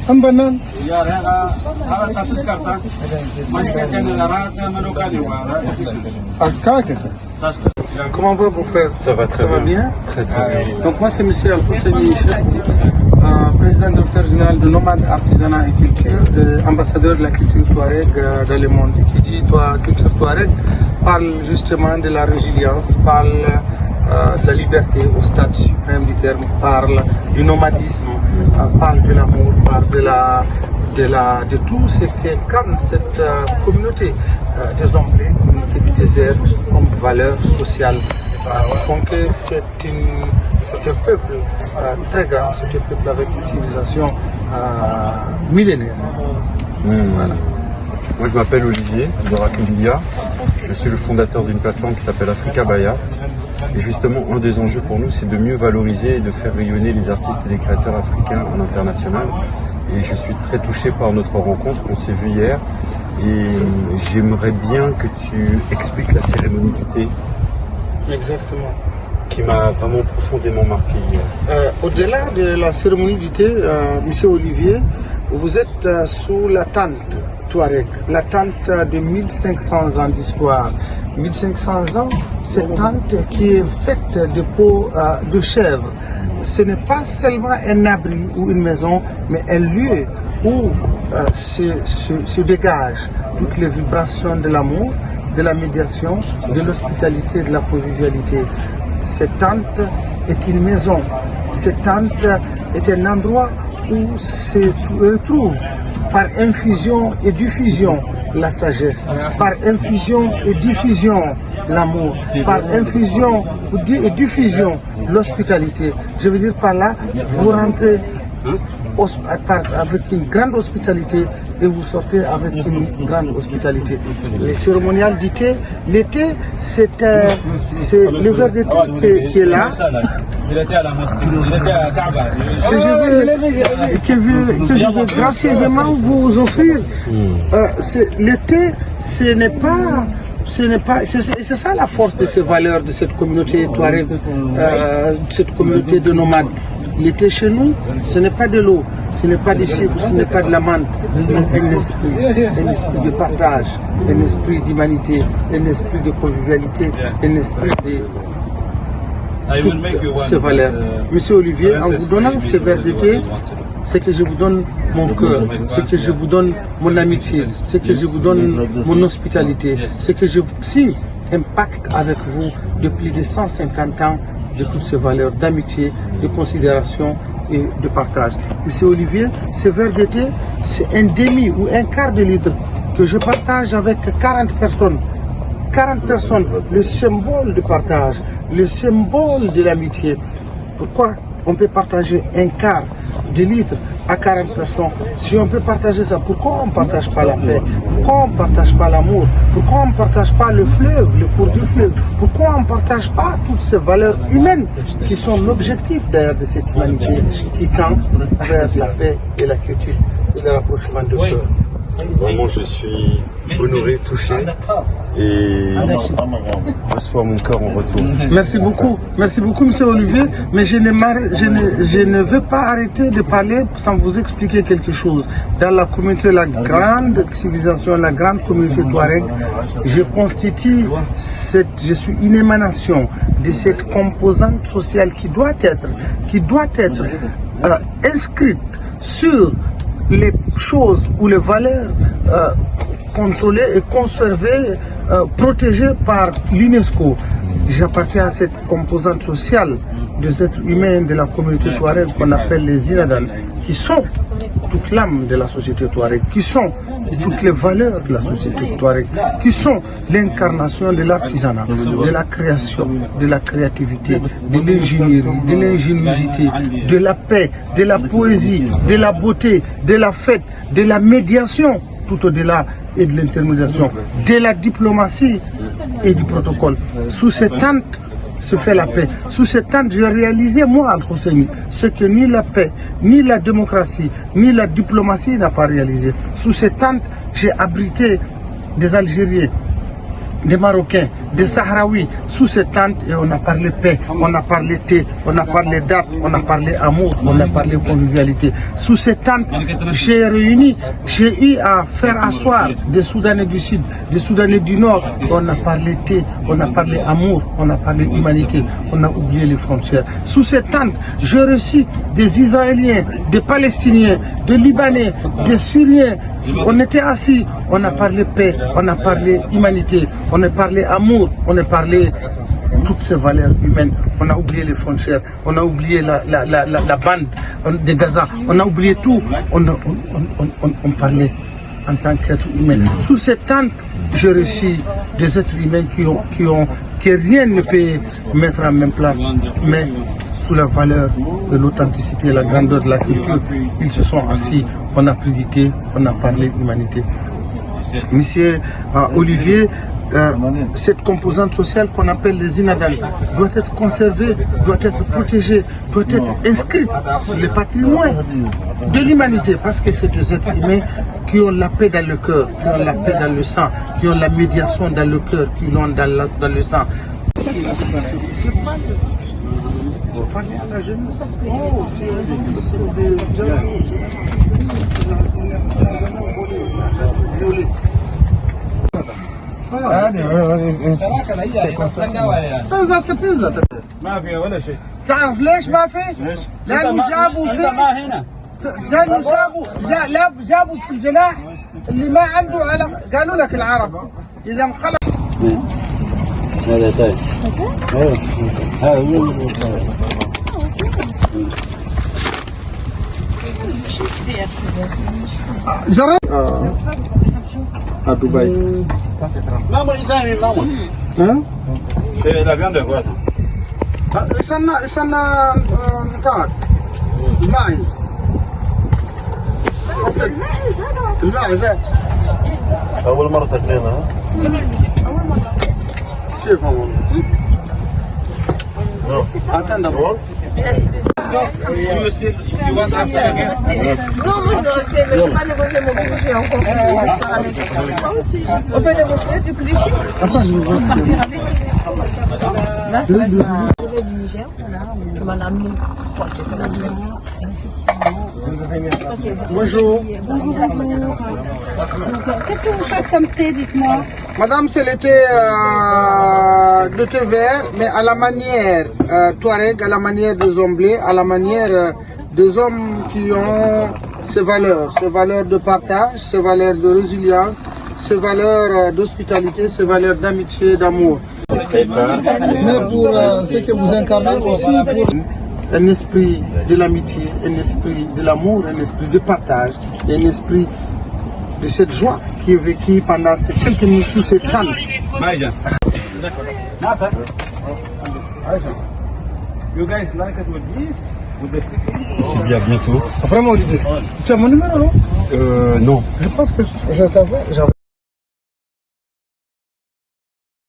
هم بنان Comment va mon frère? Ça va très bien. Très bien. Donc moi c'est monsieur Al-Husseini, président directeur général de Nomade Artisanat et Culture, ambassadeur de la culture Touareg dans le monde. Qui dit culture Touareg parle justement de la résilience, parle de la liberté au stade suprême du terme, parle du nomadisme, parle de l'amour, parle de tout ce qu'incarne cette communauté des hommes, communauté du désert, comme valeurs sociales qui font que c'est un peuple très grand, c'est un peuple avec une civilisation millénaire. Voilà. Moi je m'appelle Olivier de Rakubilia, je suis le fondateur d'une plateforme qui s'appelle Africa Baya. Et justement, un des enjeux pour nous, c'est de mieux valoriser et de faire rayonner les artistes et les créateurs africains en international. Et je suis très touché par notre rencontre, on s'est vu hier. Et j'aimerais bien que tu expliques la cérémonie du thé. Exactement. Qui m'a vraiment profondément marqué hier. Au-delà de la cérémonie du thé, monsieur Olivier, vous êtes sous la tente Touareg, la tente de 1500 ans d'histoire. 1500 ans, cette tente qui est faite de peau de chèvre. Ce n'est pas seulement un abri ou une maison, mais un lieu où se dégagent toutes les vibrations de l'amour, de la médiation, de l'hospitalité, de la convivialité. Cette tente est une maison. Cette tente est un endroit où se retrouve par infusion et diffusion la sagesse, par infusion et diffusion l'amour, par infusion et diffusion l'hospitalité. Je veux dire par là, vous rentrez avec une grande hospitalité et vous sortez avec une grande hospitalité. Les cérémoniales du thé, l'été, c'est le verre de thé qui est là. Que je vais gracieusement vous offrir. Le thé, c'est ça la force de ces valeurs de cette communauté Touareg, cette communauté de nomades. L'été chez nous, ce n'est pas de l'eau, ce n'est pas du sucre, ce n'est pas de la menthe, mais un esprit de partage, un esprit d'humanité, un esprit de convivialité, un esprit de toutes ces valeurs. Monsieur Olivier, en vous donnant ces verres de thé, c'est que je vous donne mon cœur, c'est que je vous donne mon amitié, c'est que je vous donne mon hospitalité, c'est que je signe un pacte avec vous depuis plus de 150 ans de toutes ces valeurs d'amitié, de considération et de partage. Monsieur Olivier, ce verre de thé, c'est un demi ou un quart de litre que je partage avec 40 personnes. 40 personnes, le symbole de partage, le symbole de l'amitié. Pourquoi on peut partager un quart de litre à 40 personnes? Si on peut partager ça, pourquoi on ne partage pas la paix? Pourquoi on ne partage pas l'amour? Pourquoi on ne partage pas le fleuve, le cours du fleuve? Pourquoi on ne partage pas toutes ces valeurs humaines qui sont l'objectif d'ailleurs de cette humanité qui tend vers la paix et la quiétude et le rapprochement de cœur? Vraiment, je suis honoré, touché et je reçois mon cœur en retour. Merci beaucoup, monsieur Olivier, mais je ne veux pas arrêter de parler sans vous expliquer quelque chose. Dans la communauté, la grande civilisation, la grande communauté Touareg, je suis une émanation de cette composante sociale qui doit être inscrite sur les choses ou les valeurs contrôlées et conservées, protégées par l'UNESCO. J'appartiens à cette composante sociale des êtres humains de la communauté Touareg qu'on appelle les Inadan, qui sont toute l'âme de la société Touareg, qui sont toutes les valeurs de la société Touareg, qui sont l'incarnation de l'artisanat, de la création, de la créativité, de l'ingénierie, de l'ingéniosité, de la paix, de la poésie, de la beauté, de la fête, de la médiation, tout au-delà et de l'intermédiation, de la diplomatie et du protocole. Sous cette tente se fait la paix. Sous cette tente, j'ai réalisé, moi, Al-Husseini, ce que ni la paix, ni la démocratie, ni la diplomatie n'a pas réalisé. Sous cette tente, j'ai abrité des Algériens, des Marocains, des Sahraouis, sous cette tente et on a parlé paix, on a parlé thé, on a parlé date, on a parlé amour, on a parlé convivialité. Sous cette tente, j'ai eu à faire asseoir des Soudanais du Sud, des Soudanais du Nord. On a parlé thé, on a parlé amour, on a parlé humanité, on a oublié les frontières. Sous cette tente, j'ai reçu des Israéliens, des Palestiniens, des Libanais, des Syriens. On était assis, on a parlé paix, on a parlé humanité, on a parlé amour, on a parlé toutes ces valeurs humaines. On a oublié les frontières, on a oublié la bande de Gaza, on a oublié tout. On parlait en tant qu'être humain. Sous cette tente, j'ai reçu des êtres humains que rien ne peut mettre en même place, mais sous la valeur de l'authenticité, la grandeur de la culture, ils se sont assis, on a prédité, on a parlé humanité. Monsieur Olivier, cette composante sociale qu'on appelle les Inadan doit être conservée, doit être protégée, doit être inscrite sur le patrimoine de l'humanité, parce que c'est des êtres humains qui ont la paix dans le cœur, qui ont la paix dans le sang, qui ont la médiation dans le cœur, qui l'ont dans le sang. C'est pas lié à la jeunesse. Oh, tu es le fils de Django, violé. ما في ولا شيء. تعرف ليش ما في؟ لأنه جابوا في لأنه جابوا في الجناح اللي ما عنده علم. قالوا لك العرب إذا انقلب. هذا تاج. هذا هو جرب à Dubaï. ماما إنسان ماما. Hein? C'est la viande de quoi? استنى نتاعك الماعز. الماعز أول مرة تاكلينها؟ كيف هو؟ Attends d'abord. Non, moi je vais rester, mais je ne peux pas négocier mon boulot, j'ai encore on peut négocier, c'est plus chic. Attends, je vais voir. Partir avec. Là, je vais arriver du Niger, on m'a amené. Bonjour. Qu'est-ce que vous faites comme thé, dites-moi? Madame, c'est le thé de thé vert, mais à la manière Touareg, à la manière des Omblés, à la manière des hommes qui ont ces valeurs de partage, ces valeurs de résilience, ces valeurs d'hospitalité, ces valeurs d'amitié et d'amour. Mais pour ce que vous incarnez aussi, pour un esprit de l'amitié, un esprit de l'amour, un esprit de partage, un esprit de cette joie qui est vécue pendant ces quelques minutes sous cette tente. Maïja. Nasa. You guys like it with this? With the chicken? On se dit à bientôt. Vraiment, Olivier. Tu as mon numéro, non? Non. Je pense que je t'avais.